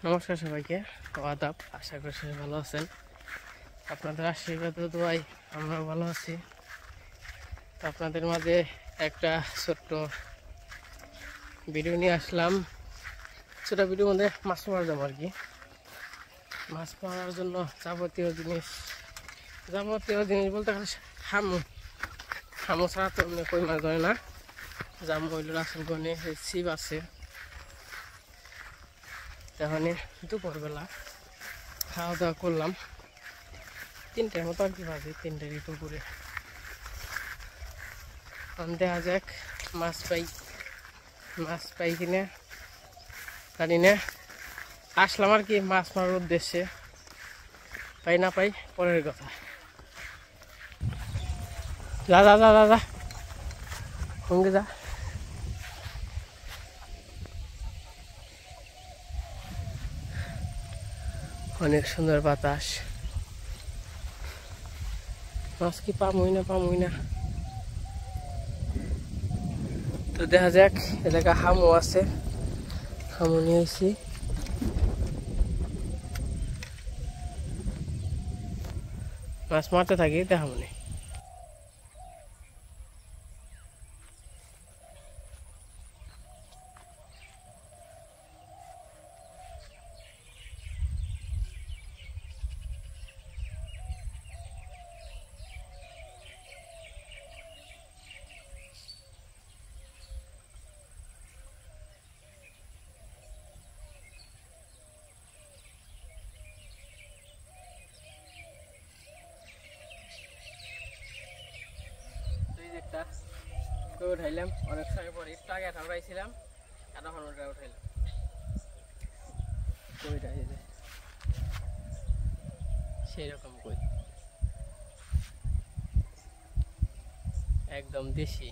নমস্কার সবাইকে, আদাব। আশা করি সবাই ভালো আছেন। আপনাদের আশীর্বাদ ও দোয়াই আমরাও ভালো আছি। তো আপনাদের মাঝে একটা ছোট্ট ভিডিও নিয়ে আসলাম। ছোটো ভিডিওর মধ্যে মাছ মারা যাবো আর কি। মাছ মারার জন্য যাবতীয় জিনিস বলতে গেলে হামু ছাড়া তো কই মাছ ধরে না। জাম হইল রাসেল গনে ছিপ আছে। তখন দুপুরবেলা খাওয়া দাওয়া করলাম 3টার মতো আর কি বাজে, 3টার একটু করে। দেখা যাক মাছ পাই কিনে জানি না। আসলাম আর কি মাছ মারার উদ্দেশ্যে, পাই না পাই পরের কথা। যা যা যা যা যা সঙ্গে যা। অনেক সুন্দর বাতাস। মাছ কি পামই না। তো দেখা যাক, এলাকা হামু আছে, হামু নিয়েছি। মাছ মারতে থাকি, দেখাবো না। উঠাইলাম অনেক সময় পরে, একটু আগে উঠাইছিলাম, এখন ওটা উঠাইলাম। সেই রকম কই, একদম দেশি।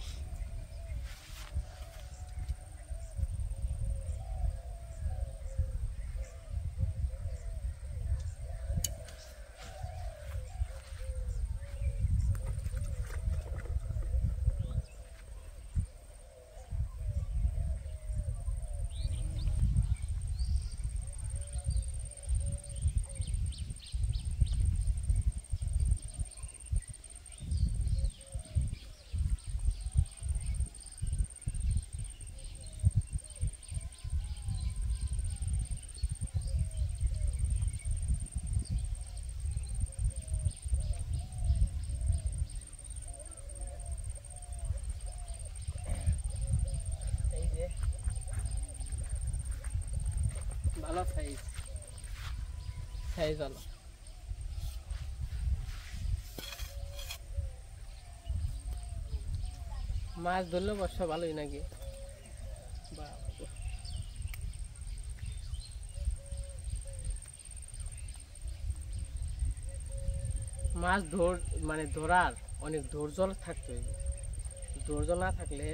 ভালো সাইজ ভালো। মাছ ধরলে বর্ষা ভালোই নাকি। মাছ ধরার অনেক ধৈর্য থাকতে হবে। ধৈর্য না থাকলে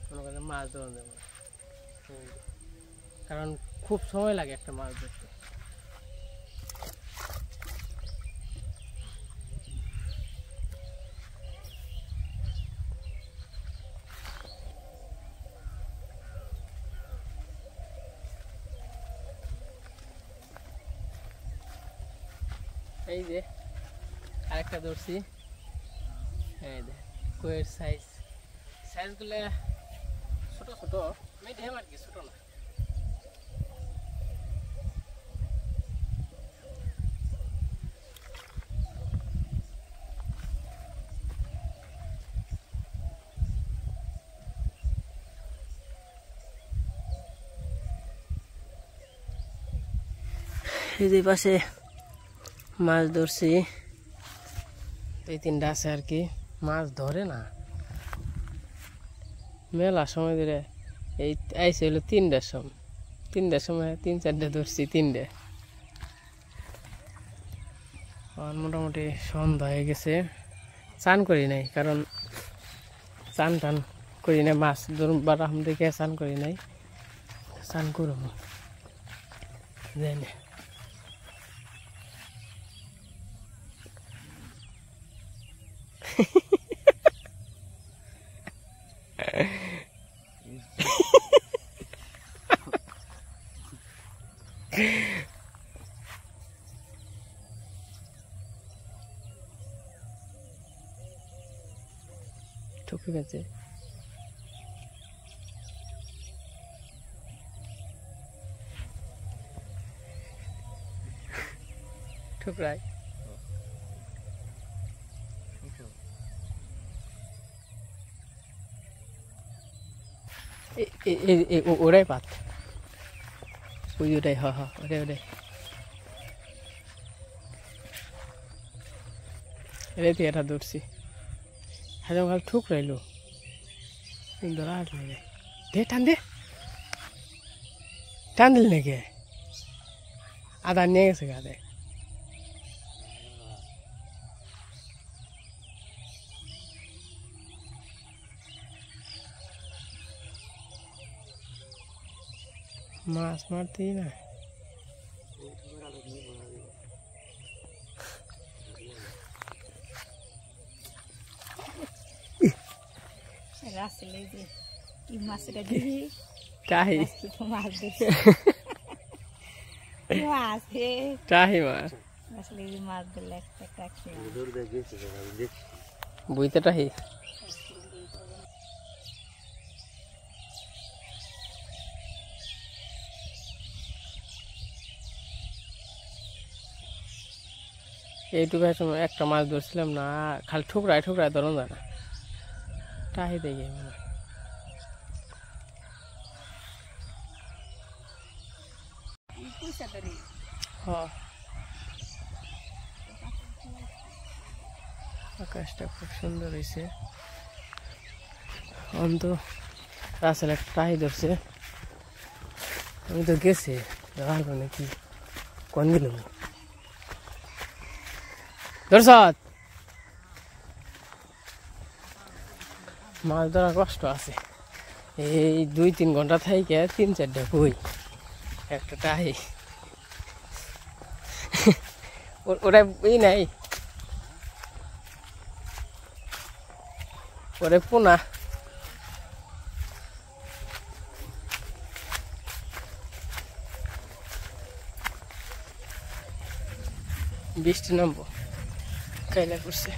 মনে করেন মাছ ধরা যাবে না, কারণ খুব সময় লাগে একটা মাছ ধরতে। এই যে আরেকটা ধরছি, এই যে কইয়ের সাইজগুলো ছোট মিডিয়াম আর কি, ছোট না। এই যে পাশে মাছ ধরছি, 2-3টা আছে আর কি। মাছ ধরে না মেলা সময় ধরে। এই আইসে হলো 3টার সময় 3-4টা ধরছি, 3টে। মোটামুটি সন্ধ্যা হয়ে গেছে। চান করি নাই, কারণ চান করি নাই। মাছ ধরুন বারাম দেখে চান করি নাই, চান করব যাই না। ঠকে গেছে ঠুকরাই ওরাই পাত ওই ওটাই হ হ ওটাই ওটাই রেতে এটা ধরছি হাজার খাল ঠুকরাইলো ধরা হাঁটলে দে টান দিল নাকি আদা নিয়ে গেছে গাদে মাছ মারতেই না রাসেলে যে কি মাছটা দিবি টাহি মাছ দিছে মাছ হে টাহি মাছ আসলে এই মাছ দিলে একটা কাছে বুইতে টাহি এইটুকু সময় একটা মাছ ধরছিলাম না খালি ঠুকরায় ধরুন যায় না টাহি দেখে হ্যাঁ আকাশটা খুব সুন্দর হয়েছে অন্ত রাসেল একটা টাহি ধরছে আমি তো গেছে রাখবো নাকি কোন দিলাম দর্শক মাছ ধরা কষ্ট আছে এই 2-3 ঘন্টা থেকে 3-4টা কই একটা টাহি ওরা ই নাই ওরে পোনা বৃষ্টি নামবো কাইলা করছে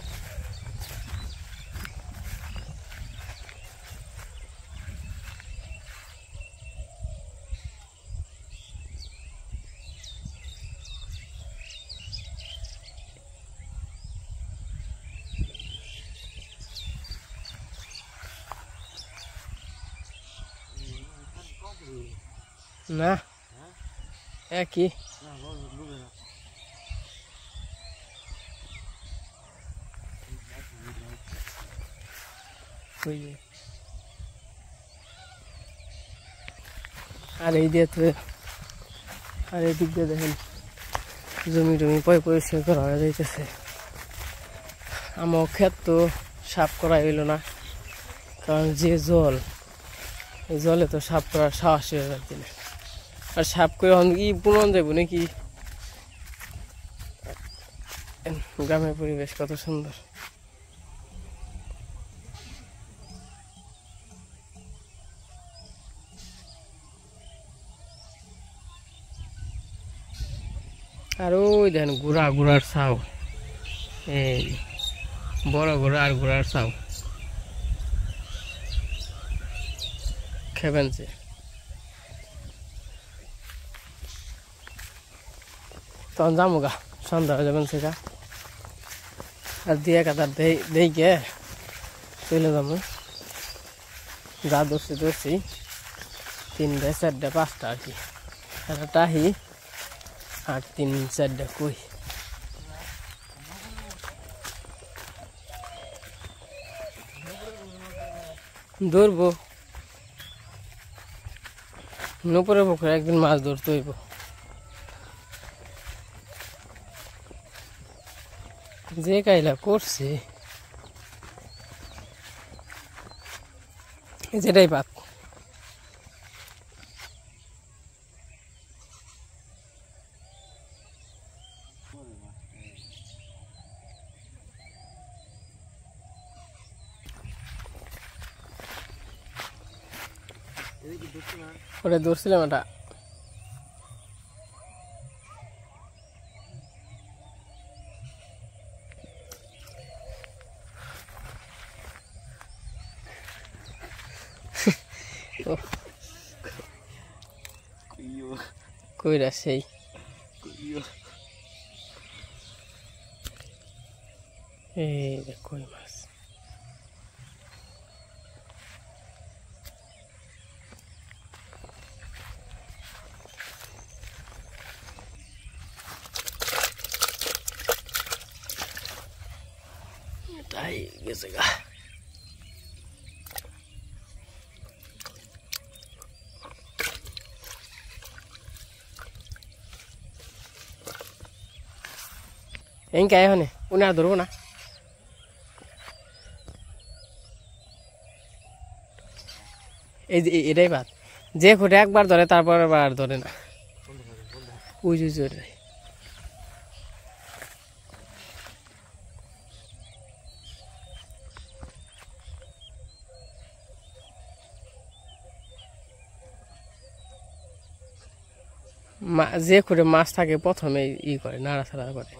না একই আর এই দিয়ে তো আর এই দিক দিয়ে দেখেন জমি টমি পরিষ্কার করা হয়ে যাইতেছে আমার ক্ষেত তো সাফ করা হইল না কারণ যে জল এই জলে তো সাফ করার সাহস হয়ে যাচ্ছে না আর সাফ করে কি পুনন যাবো নাকি গ্রামের পরিবেশ কত সুন্দর আর ওই দেখেন ঘোড়ার ছাও এই বড় ঘোড়া আর ঘোড়ার ছাও খেবেনছে তখন যাবো গা সন্ধ্যা হয়ে যাবেন সেটা আর দিয়ে কাতার দেই গে চলে যাবো যা ধরছি 3টা 4টা 5টা আর কি একটা টাহি আর 3-4টা কই ধরবো নুপুরে পুকুরে একদিন মাছ ধরতে হইব যে কাইলা করছে যেটাই পাক ওটা ধরছিলাম এটা ও কইরা সেই এই যে কই মাছ তাই গেছে গা Enggak ya nih, udah dulu na. এটাই বাদ যে খুঁটে একবার ধরে তারপর আর ধরে না উজুজুরে যে খুঁটে মাছ থাকে প্রথমে ই করে নাড়াচাড়া করে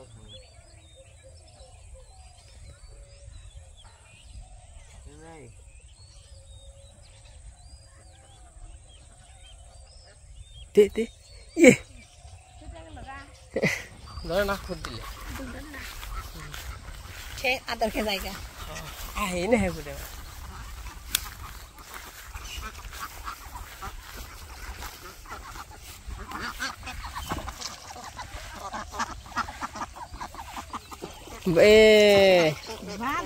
দে ইয়ে ধরে না খুঁট দিলে সে আদর খেয়ে জায়গা এই না হ্যাঁ খুঁটে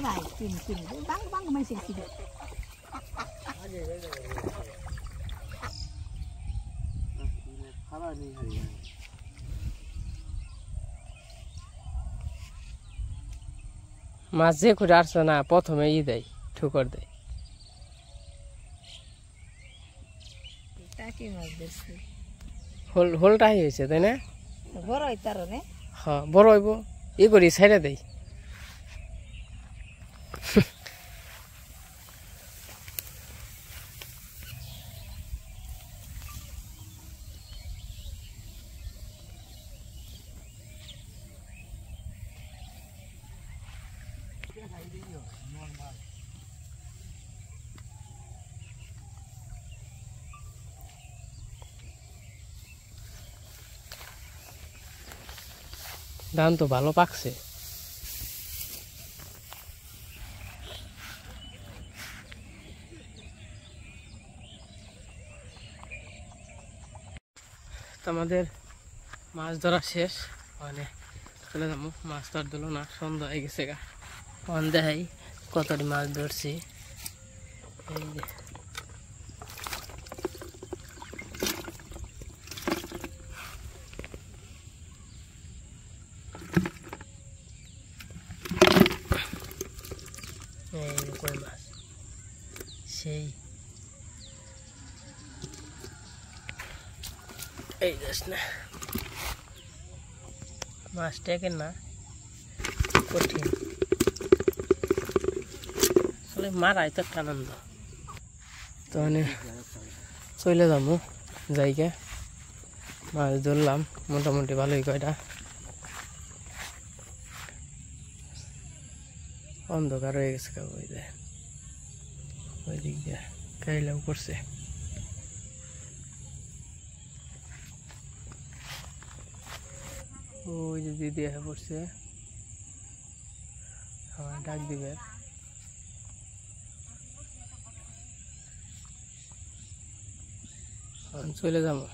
ভাই চিনি চিনি বাং বাং মাই চিনি মাছ যে খুঁটে আসছে না প্রথমে ই দেয় ঠুকর দেয় টাকি মাছ দিছি হোলটাই হয়েছে তাই না বড় হই তার নে হ্যাঁ বড় হইব ই করি ছাইড়া দেই ধান তো ভালো পাকছে আমাদের মাছ ধরা শেষ মানে চলে যাবো মাছ ধর দিল না সন্ধ্যা হয়ে গেছে গা অন দেখাই কতটি মাছ ধরছি এই যে কই মাছ সেই এই যাস না মাছ টেকেন না কঠিন আসলে মারাই তো একটা আনন্দ তো চলে যাবো জায়গা মাছ ধরলাম মোটামুটি ভালোই কয়টা অন্ধকার হয়ে গেছে ওই যে ওই দিক দিয়ে কাইলাও করছে ওই যে দিদি এসে পড়ছে আমার ডাক দিবে চলে যাবো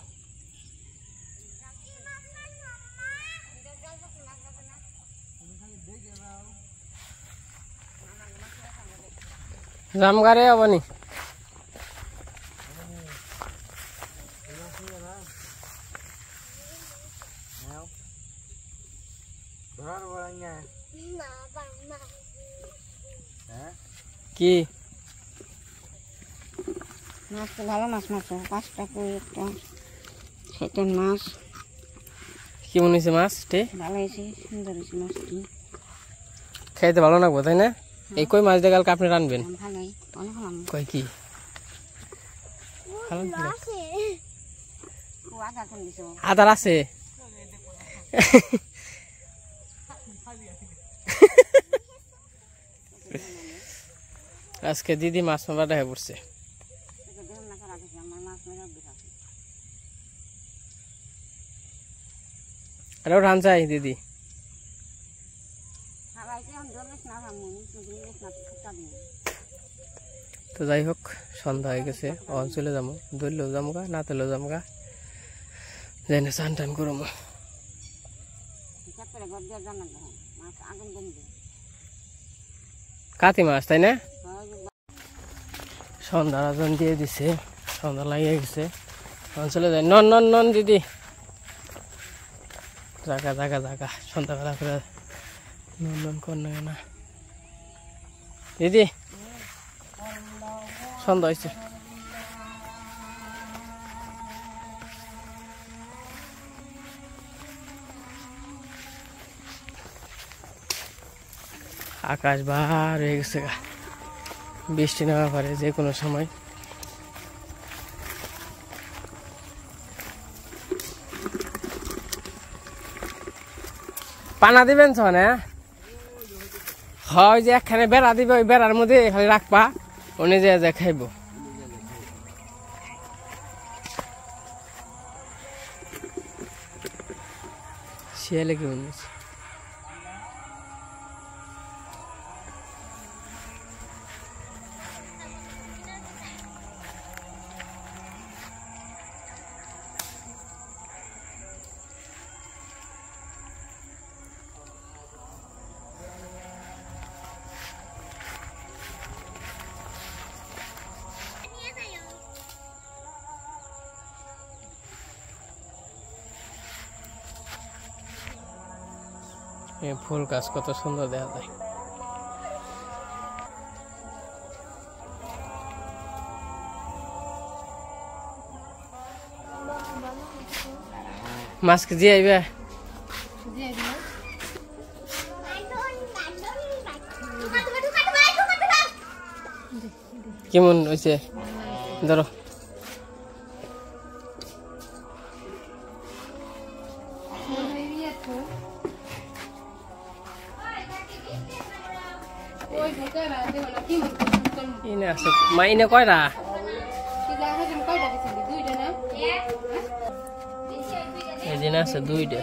জামগারে আবানি কি মাছ তো ভালো মাছ মাছ 5 টাকা একটা সেটা মাছ কেমন হয়েছে মাছটি ভালো হয়েছে সুন্দর হয়েছে মাছটি খাইতে ভালো লাগবো তাই না এই কই মাছ দিয়ে কালকে আপনি রানবেন ভালোই অনেক ভালো কই কি আদার আছে আজকে দিদি মাছ মারা দেখা পড়ছে আরে রান চাই দিদি তো যাই হোক সন্ধ্যা হয়ে গেছে অঞ্চলে যাবো ধরলেও যামগা না তেলেও যামগা যাই না চান টান করবো কাতি মাছ তাই না সন্ধ্যার আজান দিয়ে দিছে সন্ধ্যা লাগিয়ে গেছে অঞ্চলে যাই নন নন নন দিদি জাগা জাগা জাগা সন্ধ্যাবেলা করে নন নন কর না দিদি সন্ধ্যা হয়েছে আকাশ বার হয়ে গেছে বৃষ্টি নামা পারে যে কোনো সময় পানা দিবেন তো না হয় যে একখানে বেড়া দিবে ওই বেড়ার মধ্যে খালি রাখবা উনি যে খাইব শিয়ালে কি মনে হচ্ছে ফুল গাছ কত সুন্দর দেখা যায় মাছ কি দিয়ে আইবে কেমন হয়েছে ধরো ইনে আছে মা ইনে কয়টা এই দিন আছে দুইটা